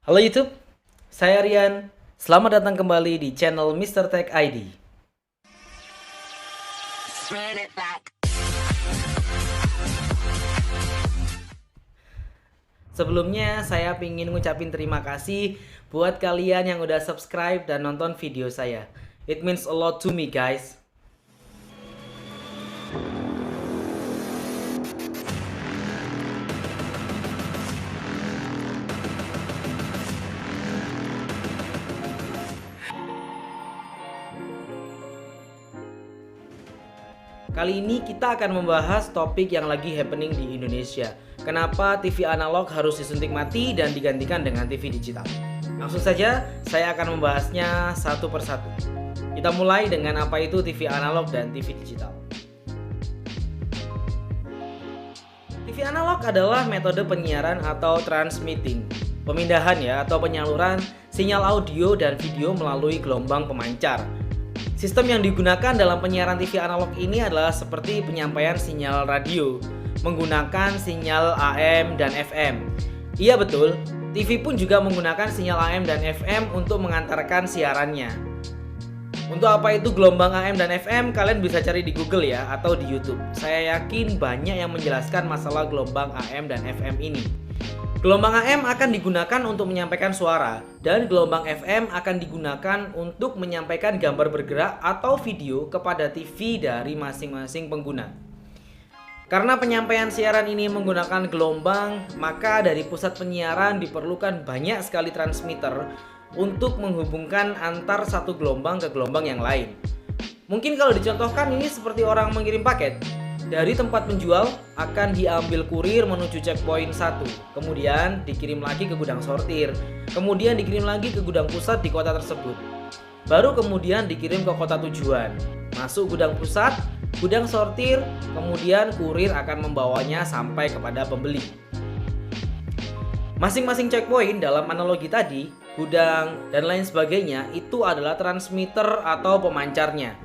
Halo YouTube, saya Rian. Selamat datang kembali di channel Mr. Tech ID. Sebelumnya saya ingin ngucapin terima kasih buat kalian yang udah subscribe dan nonton video saya. It means a lot to me, guys. Kali ini kita akan membahas topik yang lagi happening di Indonesia. Kenapa TV analog harus disuntik mati dan digantikan dengan TV digital? Langsung saja, saya akan membahasnya satu persatu. Kita mulai dengan apa itu TV analog dan TV digital. TV analog adalah metode penyiaran atau transmitting, pemindahan atau penyaluran sinyal audio dan video melalui gelombang pemancar. Sistem yang digunakan dalam penyiaran TV analog ini adalah seperti penyampaian sinyal radio menggunakan sinyal AM dan FM. Iya betul, TV pun juga menggunakan sinyal AM dan FM untuk mengantarkan siarannya. Untuk apa itu gelombang AM dan FM, kalian bisa cari di Google atau di YouTube. Saya yakin banyak yang menjelaskan masalah gelombang AM dan FM ini. Gelombang AM akan digunakan untuk menyampaikan suara dan gelombang FM akan digunakan untuk menyampaikan gambar bergerak atau video kepada TV dari masing-masing pengguna. Karena penyampaian siaran ini menggunakan gelombang, maka dari pusat penyiaran diperlukan banyak sekali transmitter untuk menghubungkan antar satu gelombang ke gelombang yang lain. Mungkin kalau dicontohkan ini seperti orang mengirim paket. Dari tempat penjual akan diambil kurir menuju checkpoint 1, kemudian dikirim lagi ke gudang sortir, kemudian dikirim lagi ke gudang pusat di kota tersebut. Baru kemudian dikirim ke kota tujuan, masuk gudang pusat, gudang sortir, kemudian kurir akan membawanya sampai kepada pembeli. Masing-masing checkpoint dalam analogi tadi, gudang dan lain sebagainya itu adalah transmitter atau pemancarnya.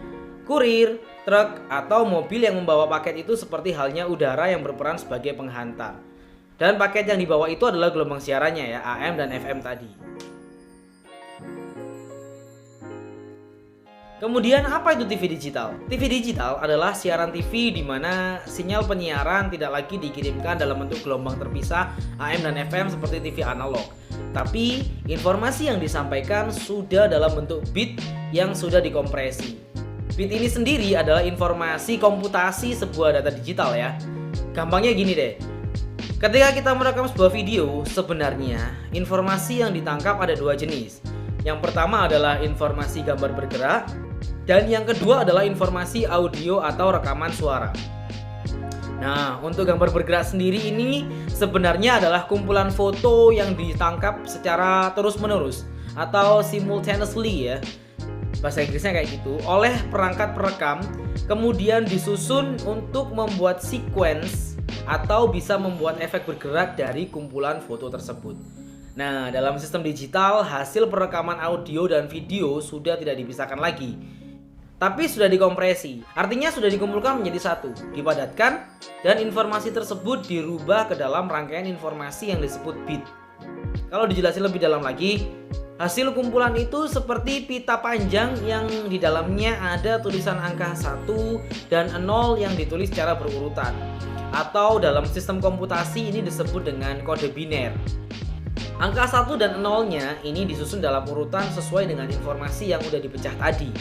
Kurir, truk, atau mobil yang membawa paket itu seperti halnya udara yang berperan sebagai penghantar. Dan paket yang dibawa itu adalah gelombang siarannya AM dan FM tadi. Kemudian apa itu TV digital? TV digital adalah siaran TV di mana sinyal penyiaran tidak lagi dikirimkan dalam bentuk gelombang terpisah AM dan FM seperti TV analog. Tapi informasi yang disampaikan sudah dalam bentuk bit yang sudah dikompresi. Bit ini sendiri adalah informasi komputasi sebuah data digital Gampangnya gini deh. Ketika kita merekam sebuah video, sebenarnya informasi yang ditangkap ada dua jenis. Yang pertama adalah informasi gambar bergerak, dan yang kedua adalah informasi audio atau rekaman suara. Nah, untuk gambar bergerak sendiri ini sebenarnya adalah kumpulan foto yang ditangkap secara terus-menerus atau simultaneously bahasa Inggrisnya kayak gitu, oleh perangkat perekam, kemudian disusun untuk membuat sequence atau bisa membuat efek bergerak dari kumpulan foto tersebut. Nah, dalam sistem digital, hasil perekaman audio dan video sudah tidak dipisahkan lagi, tapi sudah dikompresi, artinya sudah dikumpulkan menjadi satu, dipadatkan, dan informasi tersebut dirubah ke dalam rangkaian informasi yang disebut bit. Kalau dijelasin lebih dalam lagi, hasil kumpulan itu seperti pita panjang yang di dalamnya ada tulisan angka 1 dan 0 yang ditulis secara berurutan. Atau dalam sistem komputasi ini disebut dengan kode biner. Angka 1 dan 0-nya ini disusun dalam urutan sesuai dengan informasi yang udah dipecah tadi.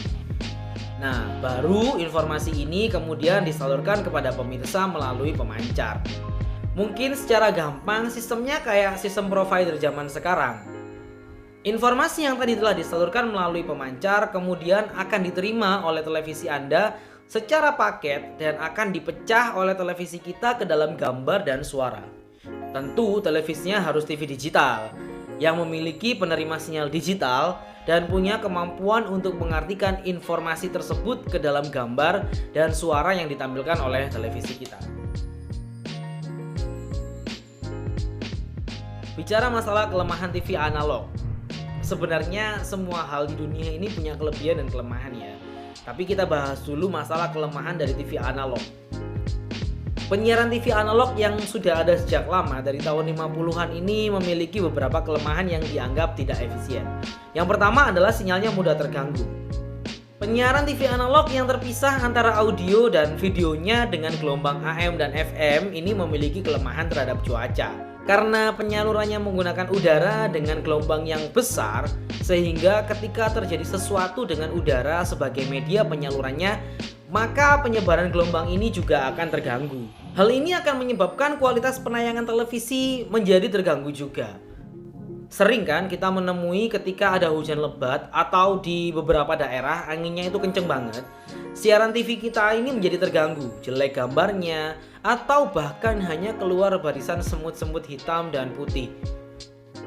Nah, baru informasi ini kemudian disalurkan kepada pemirsa melalui pemancar. Mungkin secara gampang sistemnya kayak sistem provider zaman sekarang. Informasi yang tadi telah disalurkan melalui pemancar kemudian akan diterima oleh televisi Anda secara paket dan akan dipecah oleh televisi kita ke dalam gambar dan suara. Tentu televisinya harus TV digital yang memiliki penerima sinyal digital dan punya kemampuan untuk mengartikan informasi tersebut ke dalam gambar dan suara yang ditampilkan oleh televisi kita. Bicara masalah kelemahan TV analog, sebenarnya semua hal di dunia ini punya kelebihan dan kelemahan Tapi kita bahas dulu masalah kelemahan dari TV analog. Penyiaran TV analog yang sudah ada sejak lama dari tahun 50-an ini memiliki beberapa kelemahan yang dianggap tidak efisien. Yang pertama adalah sinyalnya mudah terganggu. Penyiaran TV analog yang terpisah antara audio dan videonya dengan gelombang AM dan FM ini memiliki kelemahan terhadap cuaca. Karena penyalurannya menggunakan udara dengan gelombang yang besar, sehingga ketika terjadi sesuatu dengan udara sebagai media penyalurannya, maka penyebaran gelombang ini juga akan terganggu. Hal ini akan menyebabkan kualitas penayangan televisi menjadi terganggu juga. Sering kan kita menemui ketika ada hujan lebat atau di beberapa daerah anginnya itu kenceng banget, siaran TV kita ini menjadi terganggu, jelek gambarnya, atau bahkan hanya keluar barisan semut-semut hitam dan putih.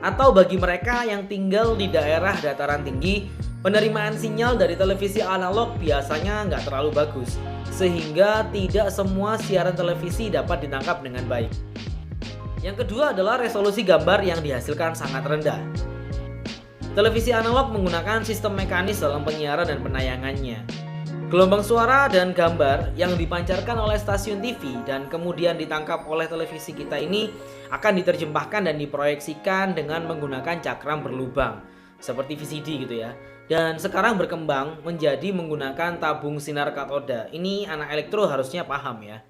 Atau bagi mereka yang tinggal di daerah dataran tinggi, penerimaan sinyal dari televisi analog biasanya nggak terlalu bagus, sehingga tidak semua siaran televisi dapat ditangkap dengan baik. Yang kedua adalah resolusi gambar yang dihasilkan sangat rendah. Televisi analog menggunakan sistem mekanis dalam penyiaran dan penayangannya. Gelombang suara dan gambar yang dipancarkan oleh stasiun TV dan kemudian ditangkap oleh televisi kita ini akan diterjemahkan dan diproyeksikan dengan menggunakan cakram berlubang, seperti VCD gitu ya. Dan sekarang berkembang menjadi menggunakan tabung sinar katoda. Ini anak elektro harusnya paham ya.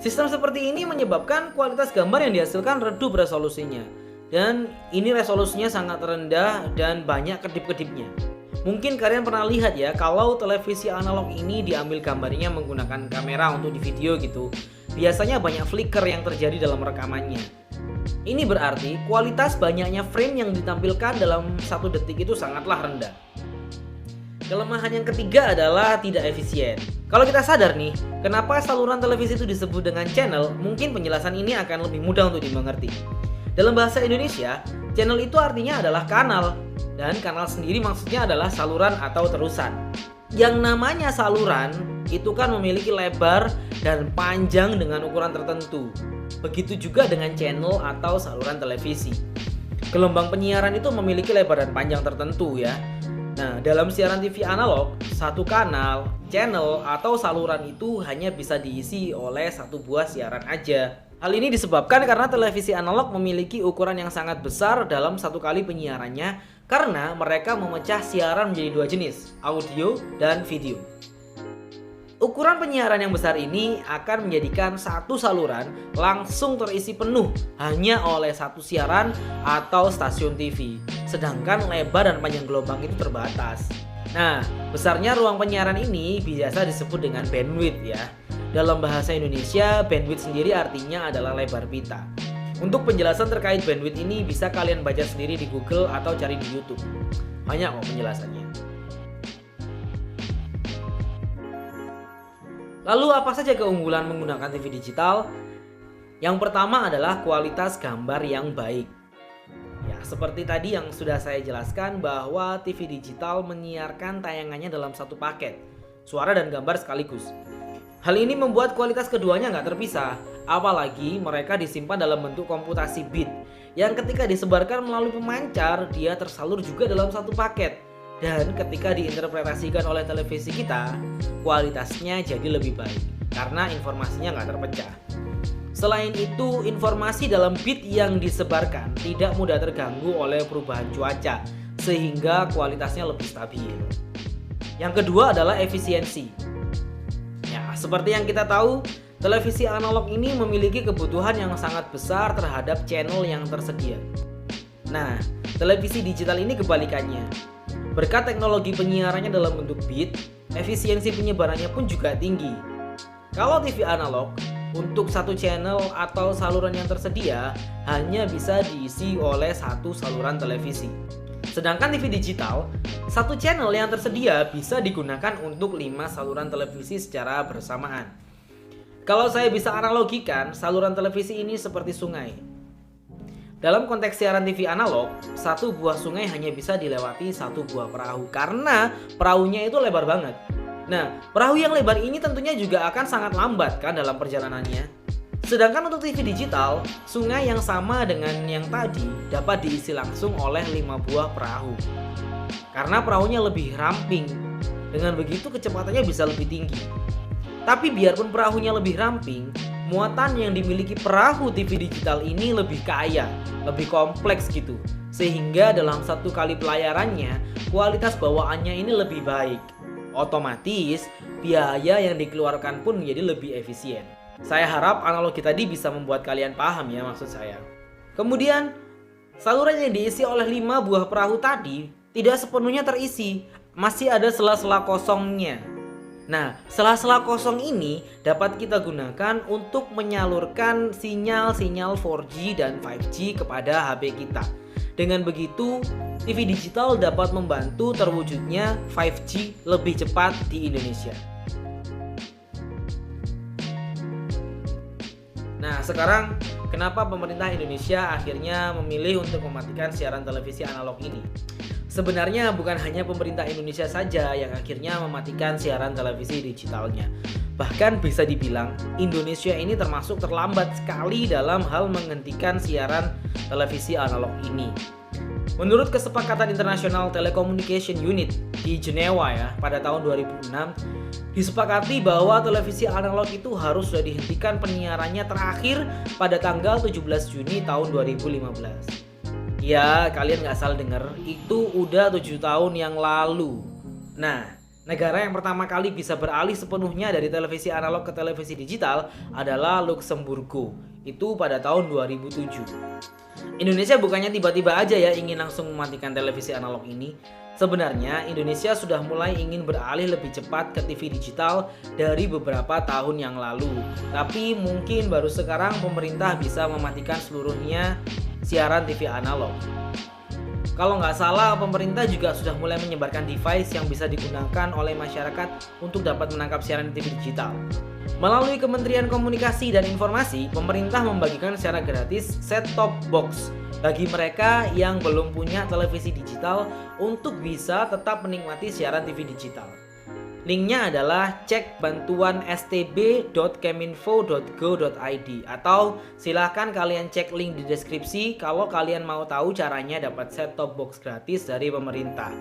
Sistem seperti ini menyebabkan kualitas gambar yang dihasilkan redup resolusinya. Dan ini resolusinya sangat rendah dan banyak kedip-kedipnya. Mungkin kalian pernah lihat ya, kalau televisi analog ini diambil gambarnya menggunakan kamera untuk di video gitu, biasanya banyak flicker yang terjadi dalam rekamannya. Ini berarti kualitas banyaknya frame yang ditampilkan dalam 1 detik itu sangatlah rendah. Kelemahan yang ketiga adalah tidak efisien. Kalau kita sadar nih, kenapa saluran televisi itu disebut dengan channel, mungkin penjelasan ini akan lebih mudah untuk dimengerti. Dalam bahasa Indonesia, channel itu artinya adalah kanal, dan kanal sendiri maksudnya adalah saluran atau terusan. Yang namanya saluran itu kan memiliki lebar dan panjang dengan ukuran tertentu. Begitu juga dengan channel atau saluran televisi. Gelombang penyiaran itu memiliki lebar dan panjang tertentu ya. Nah, dalam siaran TV analog, satu kanal, channel, atau saluran itu hanya bisa diisi oleh satu buah siaran aja. Hal ini disebabkan karena televisi analog memiliki ukuran yang sangat besar dalam satu kali penyiarannya, karena mereka memecah siaran menjadi 2 jenis, audio dan video. Ukuran penyiaran yang besar ini akan menjadikan satu saluran langsung terisi penuh hanya oleh satu siaran atau stasiun TV. Sedangkan lebar dan panjang gelombang itu terbatas. Nah, besarnya ruang penyiaran ini biasa disebut dengan bandwidth ya. Dalam bahasa Indonesia, bandwidth sendiri artinya adalah lebar pita. Untuk penjelasan terkait bandwidth ini bisa kalian baca sendiri di Google atau cari di YouTube. Banyak kok penjelasannya. Lalu apa saja keunggulan menggunakan TV digital? Yang pertama adalah kualitas gambar yang baik. Ya, seperti tadi yang sudah saya jelaskan bahwa TV digital menyiarkan tayangannya dalam satu paket, suara dan gambar sekaligus. Hal ini membuat kualitas keduanya nggak terpisah, apalagi mereka disimpan dalam bentuk komputasi bit, yang ketika disebarkan melalui pemancar, dia tersalur juga dalam satu paket. Dan ketika diinterpretasikan oleh televisi kita, kualitasnya jadi lebih baik karena informasinya nggak terpecah. Selain itu, informasi dalam bit yang disebarkan tidak mudah terganggu oleh perubahan cuaca, sehingga kualitasnya lebih stabil. Yang kedua adalah efisiensi. Ya, seperti yang kita tahu, televisi analog ini memiliki kebutuhan yang sangat besar terhadap channel yang tersedia. Nah, televisi digital ini kebalikannya. Berkat teknologi penyiarannya dalam bentuk bit, efisiensi penyebarannya pun juga tinggi. Kalau TV analog, untuk satu channel atau saluran yang tersedia hanya bisa diisi oleh satu saluran televisi. Sedangkan TV digital, satu channel yang tersedia bisa digunakan untuk 5 saluran televisi secara bersamaan. Kalau saya bisa analogikan, saluran televisi ini seperti sungai. Dalam konteks siaran TV analog, satu buah sungai hanya bisa dilewati satu buah perahu karena perahunya itu lebar banget. Nah, perahu yang lebar ini tentunya juga akan sangat lambat kan dalam perjalanannya. Sedangkan untuk TV digital, sungai yang sama dengan yang tadi dapat diisi langsung oleh 5 buah perahu. Karena perahunya lebih ramping, dengan begitu kecepatannya bisa lebih tinggi. Tapi biarpun perahunya lebih ramping, muatan yang dimiliki perahu TV digital ini lebih kaya, lebih kompleks gitu. Sehingga dalam satu kali pelayarannya, kualitas bawaannya ini lebih baik. Otomatis, biaya yang dikeluarkan pun menjadi lebih efisien. Saya harap analogi tadi bisa membuat kalian paham ya maksud saya. Kemudian, saluran yang diisi oleh 5 buah perahu tadi tidak sepenuhnya terisi. Masih ada sela-sela kosongnya. Nah, sela-sela kosong ini dapat kita gunakan untuk menyalurkan sinyal-sinyal 4G dan 5G kepada HP kita. Dengan begitu, TV digital dapat membantu terwujudnya 5G lebih cepat di Indonesia. Nah, sekarang kenapa pemerintah Indonesia akhirnya memilih untuk mematikan siaran televisi analog ini? Sebenarnya bukan hanya pemerintah Indonesia saja yang akhirnya mematikan siaran televisi digitalnya. Bahkan bisa dibilang Indonesia ini termasuk terlambat sekali dalam hal menghentikan siaran televisi analog ini. Menurut kesepakatan International Telecommunication Unit di Jenewa ya pada tahun 2006, disepakati bahwa televisi analog itu harus sudah dihentikan penyiarannya terakhir pada tanggal 17 Juni tahun 2015. Ya, kalian nggak salah dengar, itu udah 7 tahun yang lalu. Nah, negara yang pertama kali bisa beralih sepenuhnya dari televisi analog ke televisi digital adalah Luksemburgo. Itu pada tahun 2007. Indonesia bukannya tiba-tiba aja ya ingin langsung mematikan televisi analog ini. Sebenarnya Indonesia sudah mulai ingin beralih lebih cepat ke TV digital dari beberapa tahun yang lalu. Tapi mungkin baru sekarang pemerintah bisa mematikan seluruhnya siaran TV analog. Kalau nggak salah, pemerintah juga sudah mulai menyebarkan device yang bisa digunakan oleh masyarakat untuk dapat menangkap siaran TV digital. Melalui Kementerian Komunikasi dan Informasi, pemerintah membagikan secara gratis set-top box bagi mereka yang belum punya televisi digital untuk bisa tetap menikmati siaran TV digital. Linknya adalah cek bantuan stb.keminfo.go.id atau silahkan kalian cek link di deskripsi kalau kalian mau tahu caranya dapat set-top box gratis dari pemerintah.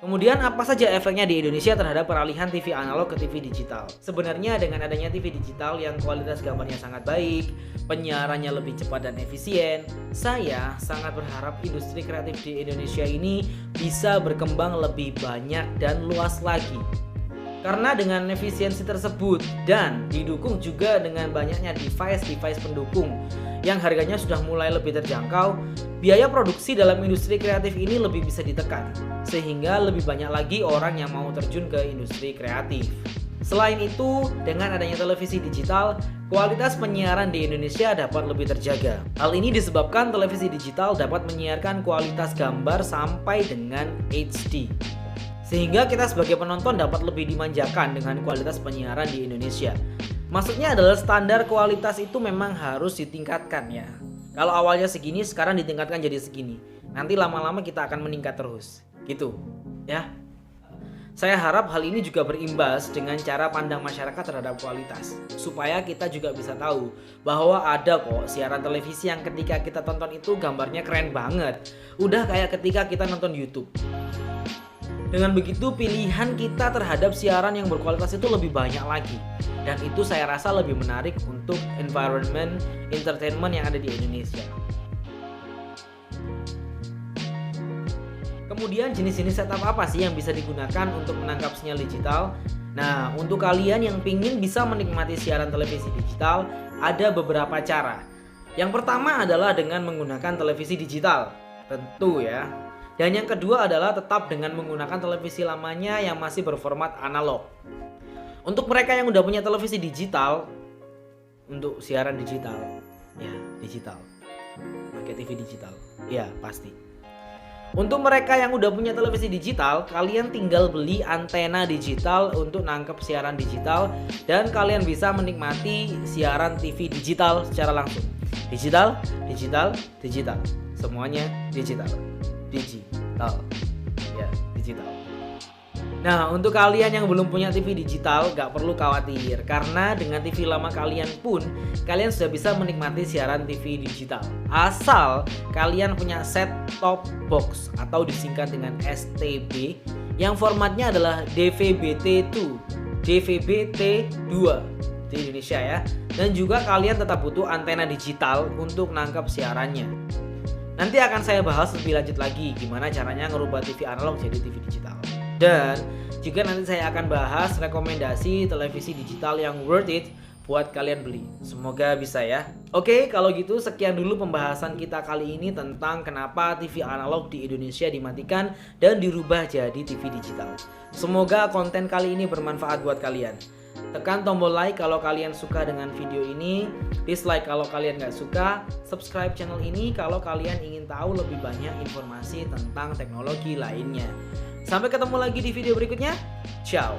Kemudian apa saja efeknya di Indonesia terhadap peralihan TV analog ke TV digital? Sebenarnya dengan adanya TV digital yang kualitas gambarnya sangat baik, penyiarannya lebih cepat dan efisien, saya sangat berharap industri kreatif di Indonesia ini bisa berkembang lebih banyak dan luas lagi. Karena dengan efisiensi tersebut dan didukung juga dengan banyaknya device-device pendukung yang harganya sudah mulai lebih terjangkau, biaya produksi dalam industri kreatif ini lebih bisa ditekan, sehingga lebih banyak lagi orang yang mau terjun ke industri kreatif. Selain itu, dengan adanya televisi digital, kualitas penyiaran di Indonesia dapat lebih terjaga. Hal ini disebabkan televisi digital dapat menyiarkan kualitas gambar sampai dengan HD. Sehingga kita sebagai penonton dapat lebih dimanjakan dengan kualitas penyiaran di Indonesia. Maksudnya adalah standar kualitas itu memang harus ditingkatkan ya. Kalau awalnya segini, sekarang ditingkatkan jadi segini. Nanti lama-lama kita akan meningkat terus. Gitu ya. Saya harap hal ini juga berimbas dengan cara pandang masyarakat terhadap kualitas. Supaya kita juga bisa tahu bahwa ada kok siaran televisi yang ketika kita tonton itu gambarnya keren banget. Udah kayak ketika kita nonton YouTube. Dengan begitu pilihan kita terhadap siaran yang berkualitas itu lebih banyak lagi. Dan itu saya rasa lebih menarik untuk environment entertainment yang ada di Indonesia. Kemudian jenis-jenis setup apa sih yang bisa digunakan untuk menangkap sinyal digital? Nah, untuk kalian yang pingin bisa menikmati siaran televisi digital, ada beberapa cara. Yang pertama adalah dengan menggunakan televisi digital, tentu ya. Dan yang kedua adalah tetap dengan menggunakan televisi lamanya yang masih berformat analog. Untuk mereka yang udah punya televisi digital, untuk siaran digital, ya digital, pakai TV digital, ya pasti. Untuk mereka yang udah punya televisi digital, kalian tinggal beli antena digital untuk nangkep siaran digital dan kalian bisa menikmati siaran TV digital secara langsung. Digital, digital, digital, semuanya digital, digital, ya digital. Nah, untuk kalian yang belum punya TV digital, gak perlu khawatir. Karena dengan TV lama kalian pun, kalian sudah bisa menikmati siaran TV digital. Asal kalian punya set-top box atau disingkat dengan STB yang formatnya adalah DVB-T2, DVB-T2 di Indonesia ya. Dan juga kalian tetap butuh antena digital untuk nangkap siarannya. Nanti akan saya bahas lebih lanjut lagi gimana caranya ngerubah TV analog jadi TV digital. Dan juga nanti saya akan bahas rekomendasi televisi digital yang worth it buat kalian beli. Semoga bisa ya. Oke, kalau gitu sekian dulu pembahasan kita kali ini tentang kenapa TV analog di Indonesia dimatikan dan dirubah jadi TV digital. Semoga konten kali ini bermanfaat buat kalian. Tekan tombol like kalau kalian suka dengan video ini, dislike kalau kalian nggak suka, subscribe channel ini kalau kalian ingin tahu lebih banyak informasi tentang teknologi lainnya. Sampai ketemu lagi di video berikutnya. Ciao.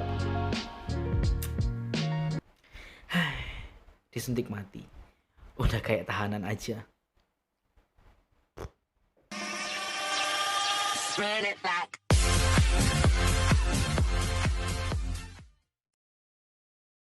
Disuntik mati. Udah kayak tahanan aja. Spread it back.